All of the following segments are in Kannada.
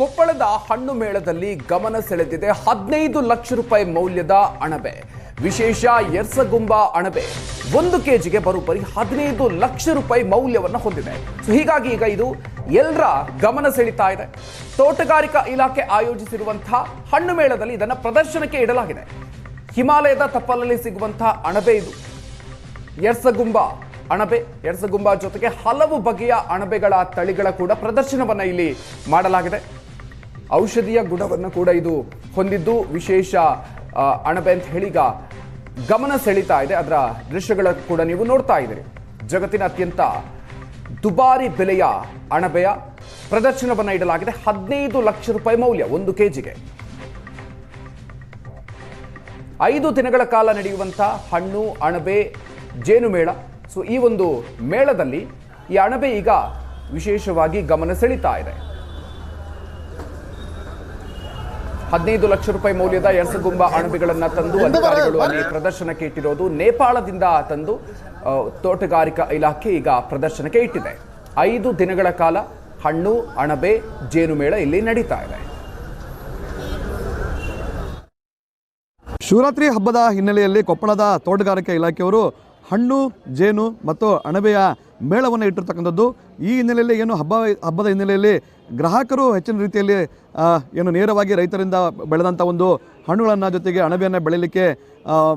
ಕೊಪ್ಪಳದ ಹಣ್ಣು ಮೇಳದಲ್ಲಿ ಗಮನ ಸೆಳೆದಿದೆ 15 ಲಕ್ಷ ರೂಪಾಯಿ ಮೌಲ್ಯದ ಅಣಬೆ. ವಿಶೇಷ ಎರ್ಸಗುಂಬ ಅಣಬೆ 1 ಕೆಜಿಗೆ ಬರೋಬ್ಬರಿ 15 ಲಕ್ಷ ರೂಪಾಯಿ ಮೌಲ್ಯವನ್ನು ಹೊಂದಿದೆ. ಸೊ ಹೀಗಾಗಿ ಈಗ ಇದು ಎಲ್ಲರ ಗಮನ ಸೆಳೀತಾ ಇದೆ. ತೋಟಗಾರಿಕಾ ಇಲಾಖೆ ಆಯೋಜಿಸಿರುವಂತಹ ಹಣ್ಣು ಮೇಳದಲ್ಲಿ ಇದನ್ನು ಪ್ರದರ್ಶನಕ್ಕೆ ಇಡಲಾಗಿದೆ. ಹಿಮಾಲಯದ ತಪ್ಪಲಲ್ಲಿ ಸಿಗುವಂತಹ ಅಣಬೆ ಇದು. ಎರ್ಸಗುಂಬ ಅಣಬೆ, ಎರ್ಸಗುಂಬ ಜೊತೆಗೆ ಹಲವು ಬಗೆಯ ಅಣಬೆಗಳ ತಳಿಗಳ ಕೂಡ ಪ್ರದರ್ಶನವನ್ನು ಇಲ್ಲಿ ಮಾಡಲಾಗಿದೆ. ಔಷಧೀಯ ಗುಣವನ್ನು ಕೂಡ ಇದು ಹೊಂದಿದ್ದು ವಿಶೇಷ ಅಣಬೆ ಅಂತ ಹೇಳಿ ಈಗ ಗಮನ ಸೆಳೀತಾ ಇದೆ. ಅದರ ದೃಶ್ಯಗಳ ಕೂಡ ನೀವು ನೋಡ್ತಾ ಇದ್ದೀರಿ. ಜಗತ್ತಿನ ಅತ್ಯಂತ ದುಬಾರಿ ಬೆಲೆಯ ಅಣಬೆಯ ಪ್ರದರ್ಶನವನ್ನು ಇಡಲಾಗಿದೆ. 15 ಲಕ್ಷ ರೂಪಾಯಿ ಮೌಲ್ಯ 1 ಕೆಜಿಗೆ. 5 ದಿನಗಳ ಕಾಲ ನಡೆಯುವಂಥ ಹಣ್ಣು ಅಣಬೆ ಜೇನುಮೇಳ. ಸೊ ಈ ಒಂದು ಮೇಳದಲ್ಲಿ ಈ ಅಣಬೆ ಈಗ ವಿಶೇಷವಾಗಿ ಗಮನ ಸೆಳೀತಾ ಇದೆ. 15 ಲಕ್ಷ ರೂಪಾಯಿ ಮೌಲ್ಯದ ಎರ್ಸಗುಂಬ ಅಣಬೆಗಳನ್ನು ತಂದು ಅಧಿಕಾರಿಗಳು ಅಲ್ಲಿ ಪ್ರದರ್ಶನಕ್ಕೆ ಇಟ್ಟಿರೋದು. ನೇಪಾಳದಿಂದ ತಂದು ತೋಟಗಾರಿಕಾ ಇಲಾಖೆ ಈಗ ಪ್ರದರ್ಶನಕ್ಕೆ ಇಟ್ಟಿದೆ. 5 ದಿನಗಳ ಕಾಲ ಹಣ್ಣು ಅಣಬೆ ಜೇನುಮೇಳ ಇಲ್ಲಿ ನಡೀತಾ ಇದೆ. ಶಿವರಾತ್ರಿ ಹಬ್ಬದ ಹಿನ್ನೆಲೆಯಲ್ಲಿ ಕೊಪ್ಪಳದ ತೋಟಗಾರಿಕೆ ಇಲಾಖೆಯವರು ಹಣ್ಣು ಜೇನು ಮತ್ತು ಅಣಬೆಯ ಮೇಳವನ್ನು ಇಟ್ಟಿರ್ತಕ್ಕಂಥದ್ದು. ಈ ಹಿನ್ನೆಲೆಯಲ್ಲಿ ಏನು ಹಬ್ಬದ ಹಿನ್ನೆಲೆಯಲ್ಲಿ ಗ್ರಾಹಕರು ಹೆಚ್ಚಿನ ರೀತಿಯಲ್ಲಿ ಏನು ನೇರವಾಗಿ ರೈತರಿಂದ ಬೆಳೆದಂಥ ಒಂದು ಹಣ್ಣುಗಳನ್ನು ಜೊತೆಗೆ ಅಣಬೆಯನ್ನು ಬೆಳೀಲಿಕ್ಕೆ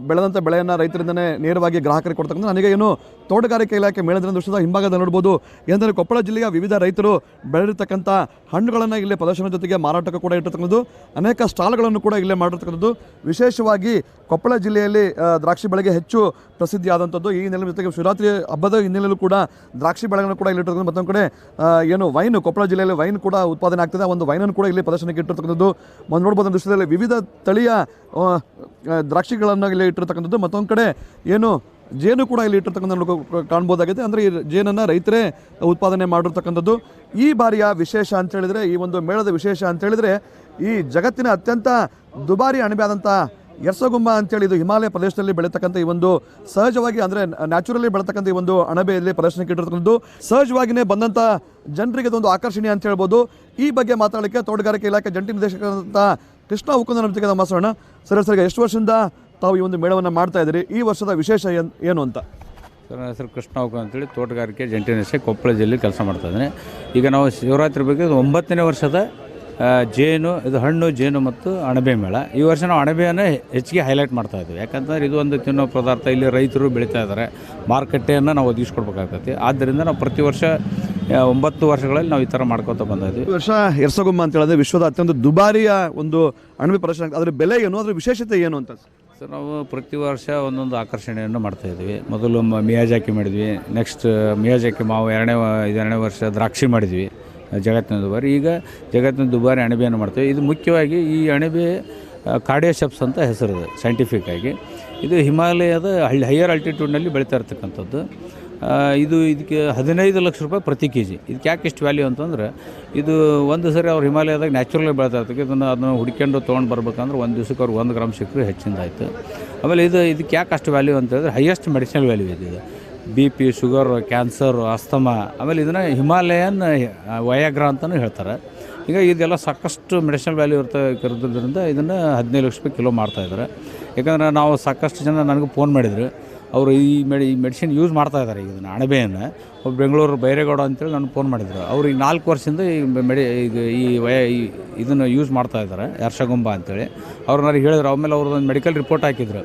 ಬೆಳೆದಂಥ ಬೆಳೆಯನ್ನು ರೈತರಿಂದನೇ ನೇರವಾಗಿ ಗ್ರಾಹಕರಿಗೆ ಕೊಡ್ತಕ್ಕಂಥ. ನನಗೆ ಏನು ತೋಟಗಾರಿಕೆ ಇಲಾಖೆ ಮೇಳದ ದೃಶ್ಯದ ಹಿಂಭಾಗದಲ್ಲಿ ನೋಡ್ಬೋದು. ಏನಂದರೆ ಕೊಪ್ಪಳ ಜಿಲ್ಲೆಯ ವಿವಿಧ ರೈತರು ಬೆಳೆದಿರ್ತಕ್ಕಂಥ ಹಣ್ಣುಗಳನ್ನು ಇಲ್ಲೇ ಪ್ರದರ್ಶನ ಜೊತೆಗೆ ಮಾರಾಟಕ್ಕೆ ಕೂಡ ಇಟ್ಟಿರ್ತಕ್ಕಂಥದ್ದು. ಅನೇಕ ಸ್ಟಾಲ್ಗಳನ್ನು ಕೂಡ ಇಲ್ಲೇ ಮಾಡಿರ್ತಕ್ಕಂಥದ್ದು. ವಿಶೇಷವಾಗಿ ಕೊಪ್ಪಳ ಜಿಲ್ಲೆಯಲ್ಲಿ ದ್ರಾಕ್ಷಿ ಬೆಳೆಗೆ ಹೆಚ್ಚು ಪ್ರಸಿದ್ಧಿಯಾದಂಥದ್ದು. ಈ ಹಿನ್ನೆಲೆ ಜೊತೆಗೆ ಶಿವರಾತ್ರಿ ಹಬ್ಬದ ಹಿನ್ನೆಲೆಯಲ್ಲೂ ಕೂಡ ದ್ರಾಕ್ಷಿ ಬೆಳೆಗಳನ್ನು ಕೂಡ ಇಲ್ಲಿಟ್ಟಿರ್ತಕ್ಕಂಥ. ಮತ್ತೊಂದು ಕಡೆ ಏನು ವೈನ್, ಕೊಪ್ಪಳ ಜಿಲ್ಲೆಯಲ್ಲಿ ವೈನ್ ಕೂಡ ಉತ್ಪಾದನೆ ಆಗ್ತದೆ. ಒಂದು ವೈನನ್ನು ಕೂಡ ಇಲ್ಲಿ ಪ್ರದರ್ಶನಕ್ಕೆ ಇಟ್ಟಿರ್ತಕ್ಕಂಥದ್ದು. ನೋಡ್ಬೋದು ದೃಶ್ಯದಲ್ಲಿ ವಿವಿಧ ತಳಿಯ ದ್ರಾಕ್ಷಿಗಳನ್ನು ಇಲ್ಲಿ ಇಟ್ಟಿರ್ತಕ್ಕಂಥದ್ದು. ಮತ್ತೊಂದು ಕಡೆ ಏನು ಜೇನು ಕೂಡ ಇಲ್ಲಿ ಇಟ್ಟಿರ್ತಕ್ಕಂಥ ಕಾಣ್ಬೋದಾಗಿದೆ. ಅಂದರೆ ಈ ಜೇನನ್ನು ರೈತರೇ ಉತ್ಪಾದನೆ ಮಾಡಿರ್ತಕ್ಕಂಥದ್ದು. ಈ ಬಾರಿಯ ವಿಶೇಷ ಅಂತ ಹೇಳಿದರೆ, ಈ ಒಂದು ಮೇಳದ ವಿಶೇಷ ಅಂತ ಹೇಳಿದರೆ, ಈ ಜಗತ್ತಿನ ಅತ್ಯಂತ ದುಬಾರಿ ಅಣಬೆ ಆದಂಥ ಎರ್ಸಗುಂಬ ಅಂತೇಳಿ ಇದು ಹಿಮಾಲಯ ಪ್ರದೇಶದಲ್ಲಿ ಬೆಳೀತಕ್ಕಂಥ ಈ ಒಂದು ಸಹಜವಾಗಿ ಅಂದರೆ ನ್ಯಾಚುರಲಿ ಬೆಳತಕ್ಕಂಥ ಈ ಒಂದು ಅಣಬೆಯಲ್ಲಿ ಪ್ರದರ್ಶನಕ್ಕೆ ಇಟ್ಟಿರ್ತಕ್ಕಂಥದ್ದು. ಸಹಜವಾಗಿಯೇ ಬಂದಂಥ ಜನರಿಗೆ ಇದೊಂದು ಆಕರ್ಷಣೀಯ ಅಂತ ಹೇಳ್ಬೋದು. ಈ ಬಗ್ಗೆ ಮಾತಾಡಲಿಕ್ಕೆ ತೋಟಗಾರಿಕೆ ಇಲಾಖೆ ಜಂಟಿ ನಿರ್ದೇಶಕರಾದಂಥ ಕೃಷ್ಣ ಉಕ್ಕುಂದನ ಜೊತೆಗೆ ನಮ್ಮ ಮಾತಾಡೋಣ. ಸರ್, ಎಷ್ಟು ವರ್ಷದಿಂದ ತಾವು ಈ ಒಂದು ಮೇಳವನ್ನು ಮಾಡ್ತಾ ಇದ್ದೀರಿ? ಈ ವರ್ಷದ ವಿಶೇಷ ಏನು ಅಂತ? ಸರ್, ನನ್ನ ಹೆಸರು ಕೃಷ್ಣ ಉಕ್ಕುಂದ ಅಂತೇಳಿ ತೋಟಗಾರಿಕೆ ಜಂಟಿ ನಿರ್ದೇಶಕ ಕೊಪ್ಪಳ ಜಿಲ್ಲೆಯಲ್ಲಿ ಕೆಲಸ ಮಾಡ್ತಾ ಇದ್ದೀನಿ. ಈಗ ನಾವು ಶಿವರಾತ್ರಿ ಬಗ್ಗೆ 9ನೇ ವರ್ಷದ ಜೇನು, ಇದು ಹಣ್ಣು ಜೇನು ಮತ್ತು ಅಣಬೆ ಮೇಳ. ಈ ವರ್ಷ ನಾವು ಅಣಬೆಯನ್ನು ಹೆಚ್ಚಿಗೆ ಹೈಲೈಟ್ ಮಾಡ್ತಾ ಇದ್ದೀವಿ. ಯಾಕಂತಂದ್ರೆ ಇದು ಒಂದು ತಿನ್ನೋ ಪದಾರ್ಥ. ಇಲ್ಲಿ ರೈತರು ಬೆಳೀತಾ ಇದ್ದಾರೆ, ಮಾರುಕಟ್ಟೆಯನ್ನು ನಾವು ಒದಗಿಸ್ಕೊಡ್ಬೇಕಾಗ್ತೈತಿ. ಆದ್ದರಿಂದ ನಾವು ಪ್ರತಿ ವರ್ಷ 9 ವರ್ಷಗಳಲ್ಲಿ ನಾವು ಈ ಥರ ಮಾಡ್ಕೊತಾ ಬಂದಿದ್ದೀವಿ. ಈ ವರ್ಷ ಎರ್ಸಗುಂಬ ಅಂತ ಹೇಳಿದ್ರೆ ವಿಶ್ವದ ಅತ್ಯಂತ ದುಬಾರಿಯ ಒಂದು ಅಣಬೆ ಪ್ರದರ್ಶನ. ಅದರ ಬೆಲೆ ಏನು, ಅದರ ವಿಶೇಷತೆ ಏನು ಅಂತ? ಸರ್, ನಾವು ಪ್ರತಿ ವರ್ಷ ಒಂದೊಂದು ಆಕರ್ಷಣೆಯನ್ನು ಮಾಡ್ತಾಯಿದ್ವಿ. ಮೊದಲು ಮಿಯಾಜಾಕಿ ಮಾಡಿದ್ವಿ. ನೆಕ್ಸ್ಟ್ ಮಿಯಾಜಾಕಿ ಮಾವು 2ನೇ ವರ್ಷ ದ್ರಾಕ್ಷಿ ಮಾಡಿದ್ವಿ, ಜಗತ್ತಿನ ದುಬಾರಿ. ಈಗ ಜಗತ್ತಿನ ದುಬಾರಿ ಅಣಬೆಯನ್ನು ಮಾಡ್ತೇವೆ. ಇದು ಮುಖ್ಯವಾಗಿ ಈ ಅಣಬೆ ಕಾರ್ಡಿಯೋಸೆಪ್ಸ್ ಅಂತ ಹೆಸರಿದೆ ಸೈಂಟಿಫಿಕ್ ಆಗಿ. ಇದು ಹಿಮಾಲಯದ ಹೈಯರ್ ಆಲ್ಟಿಟ್ಯೂಡ್ನಲ್ಲಿ ಬೆಳೀತಾ ಇರ್ತಕ್ಕಂಥದ್ದು. ಇದಕ್ಕೆ 15 ಲಕ್ಷ ರೂಪಾಯಿ ಪ್ರತಿ ಕೆ ಜಿ. ಇದಕ್ಕೆ ಯಾಕೆ ಇಷ್ಟು ವ್ಯಾಲ್ಯೂ ಅಂತಂದ್ರೆ, ಇದು ಒಂದು ಸರಿ ಅವ್ರು ಹಿಮಾಲಯದಾಗ ನ್ಯಾಚುರಲಿ ಬೆಳೀತಾ ಇರ್ತಕ್ಕೆ. ಅದನ್ನು ಹುಡ್ಕೊಂಡು ತೊಗೊಂಡು ಬರ್ಬೇಕಂದ್ರೆ ಒಂದು ದಿವಸಕ್ಕೆ ಅವ್ರಿಗೆ 1 ಗ್ರಾಮ್ ಸಿಕ್ಕರು ಹೆಚ್ಚಿಂದ ಆಯಿತು. ಆಮೇಲೆ ಇದಕ್ಕೆ ಯಾಕೆ ಅಷ್ಟು ವ್ಯಾಲ್ಯೂ ಅಂತ ಹೇಳಿದ್ರೆ, ಹೈಯೆಸ್ಟ್ ಮೆಡಿಸಿನಲ್ ವ್ಯಾಲ್ಯೂ ಇದೆ. BP, ಶುಗರ್, ಕ್ಯಾನ್ಸರ್, ಅಸ್ತಮಾ, ಆಮೇಲೆ ಇದನ್ನು ಹಿಮಾಲಯನ್ ವಯಾಗ್ರಾ ಅಂತಲೂ ಹೇಳ್ತಾರೆ. ಈಗ ಇದೆಲ್ಲ ಸಾಕಷ್ಟು ಮೆಡಿಸಿನಲ್ ವ್ಯಾಲ್ಯೂ ಇರೋದ್ರಿಂದ ಇದನ್ನು 15 ಲಕ್ಷ ರೂಪಾಯಿ ಕಿಲೋ ಮಾಡ್ತಾಯಿದ್ದಾರೆ. ಯಾಕಂದರೆ ನಾವು ಸಾಕಷ್ಟು ಜನ ನನಗೂ ಫೋನ್ ಮಾಡಿದರು. ಅವರು ಈ ಮೆಡಿಸಿನ್ ಯೂಸ್ ಮಾಡ್ತಾಯಿದ್ದಾರೆ. ಈಗ ಇದನ್ನು ಅಣಬೆಯನ್ನು ಬೆಂಗಳೂರು ಬೈರೇಗೌಡ ಅಂತೇಳಿ ನಾನು ಫೋನ್ ಮಾಡಿದರು. ಅವರು ಈಗ 4 ವರ್ಷದಿಂದ ಇದನ್ನು ಯೂಸ್ ಮಾಡ್ತಾಯಿದ್ದಾರೆ, ಎರ್ಸಗುಂಬ ಅಂತೇಳಿ. ಅವ್ರು ನನಗೆ ಹೇಳಿದ್ರು. ಆಮೇಲೆ ಅವ್ರದ್ದೊಂದು ಮೆಡಿಕಲ್ ರಿಪೋರ್ಟ್ ಹಾಕಿದ್ರು.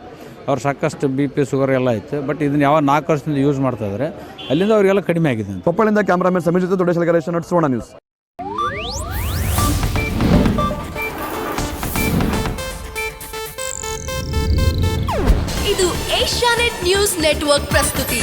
ಅವ್ರು ಸಾಕಷ್ಟು BP, ಶುಗರ್ ಎಲ್ಲ ಇತ್ತು. ಬಟ್ ಇದನ್ನು ಯಾವ 4 ವರ್ಷದಿಂದ ಯೂಸ್ ಮಾಡ್ತಾಯಿದ್ದಾರೆ. ಅಲ್ಲಿಂದ ಅವರಿಗೆಲ್ಲ ಕಡಿಮೆ ಆಗಿದೆ. ಕೊಪ್ಪಳಿಂದ ಕ್ಯಾಮ್ರಾಮನ್ ಸಮೀರ್ ಜೊತೆ ದೊಡ್ಡ ಗಣೇಶ್, ಸುವರ್ಣ ನ್ಯೂಸ್. ಇದು ಏಷ್ಯಾನೆಟ್ ನ್ಯೂಸ್ ನೆಟ್ವರ್ಕ್ ಪ್ರಸ್ತುತಿ.